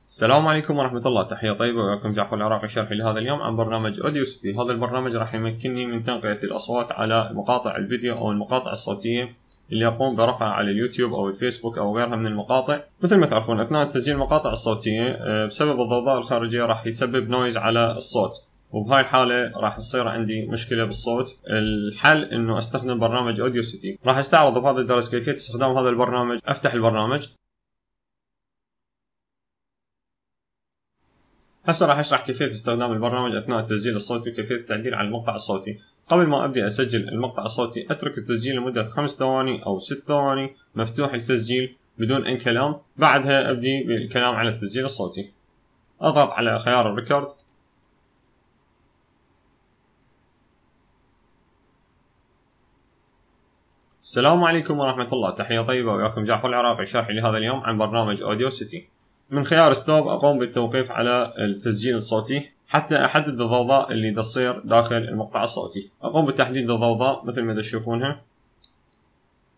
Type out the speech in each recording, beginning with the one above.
السلام عليكم ورحمة الله، تحية طيبة، وياكم جعفر العراقي شرحي لهذا اليوم عن برنامج أوديوسيتي. هذا البرنامج راح يمكنني من تنقية الأصوات على مقاطع الفيديو أو المقاطع الصوتية اللي أقوم برفعها على اليوتيوب أو الفيسبوك أو غيرها من المقاطع. مثل ما تعرفون أثناء تسجيل المقاطع الصوتية بسبب الضوضاء الخارجية راح يسبب نويز على الصوت، وبهاي الحالة راح تصير عندي مشكلة بالصوت. الحل إنه أستخدم برنامج أوديوسيتي. راح أستعرض بهذا الدرس كيفية استخدام هذا البرنامج. أفتح البرنامج. هسه راح اشرح كيفية استخدام البرنامج اثناء التسجيل الصوتي وكيفية التعديل على المقطع الصوتي. قبل ما ابدي اسجل المقطع الصوتي اترك التسجيل لمدة 5 ثواني او 6 ثواني مفتوح التسجيل بدون اي كلام، بعدها ابدي بالكلام على التسجيل الصوتي. اضغط على خيار الريكورد. السلام عليكم ورحمة الله، تحية طيبة، وياكم جعفر العراقي شرحي لهذا اليوم عن برنامج أوديوسيتي. من خيار ستوب أقوم بالتوقيف على التسجيل الصوتي حتى أحدد الضوضاء اللي تصير داخل المقطع الصوتي. أقوم بتحديد الضوضاء مثل ما تشوفونها.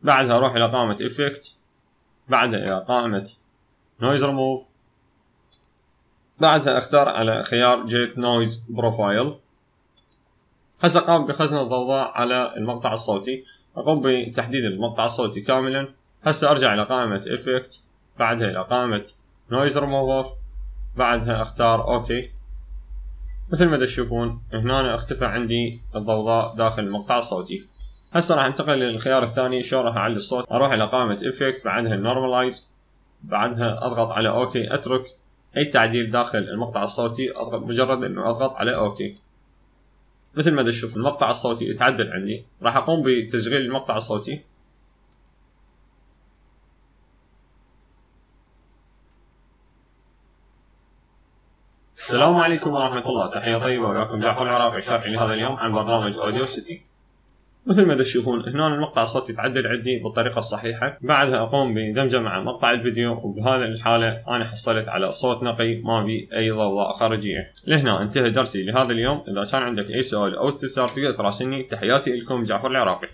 بعدها أروح إلى قائمة Effect، بعدها إلى قائمة Noise Remove، بعدها أختار على خيار Get Noise Profile. هسه قام بخزن الضوضاء على المقطع الصوتي. أقوم بتحديد المقطع الصوتي كاملا. هسه أرجع إلى قائمة Effect، بعدها إلى قائمة Noise Remover، بعدها أختار OK. مثل ما تشوفون هنا اختفى عندي الضوضاء داخل المقطع الصوتي. هسه راح انتقل للخيار الثاني، شلون راح اعلي الصوت. اروح الى قائمة Effect، بعدها Normalize، بعدها اضغط على OK. اترك اي تعديل داخل المقطع الصوتي، اضغط مجرد انه اضغط على OK. مثل ما تشوف المقطع الصوتي اتعدل عندي. راح اقوم بتشغيل المقطع الصوتي. السلام عليكم ورحمة الله، تحية طيبة، وياكم جعفر العراقي شرحي لهذا اليوم عن برنامج أوديوسيتي. مثل ما تشوفون هنا المقطع الصوتي يتعدل عندي بالطريقة الصحيحة. بعدها أقوم بدمجه مع مقطع الفيديو، وبهذه الحالة أنا حصلت على صوت نقي ما بي أي ضوضاء خارجية. لهنا انتهى درسي لهذا اليوم. إذا كان عندك أي سؤال أو استفسار تقدر تراسلني. تحياتي لكم جعفر العراقي.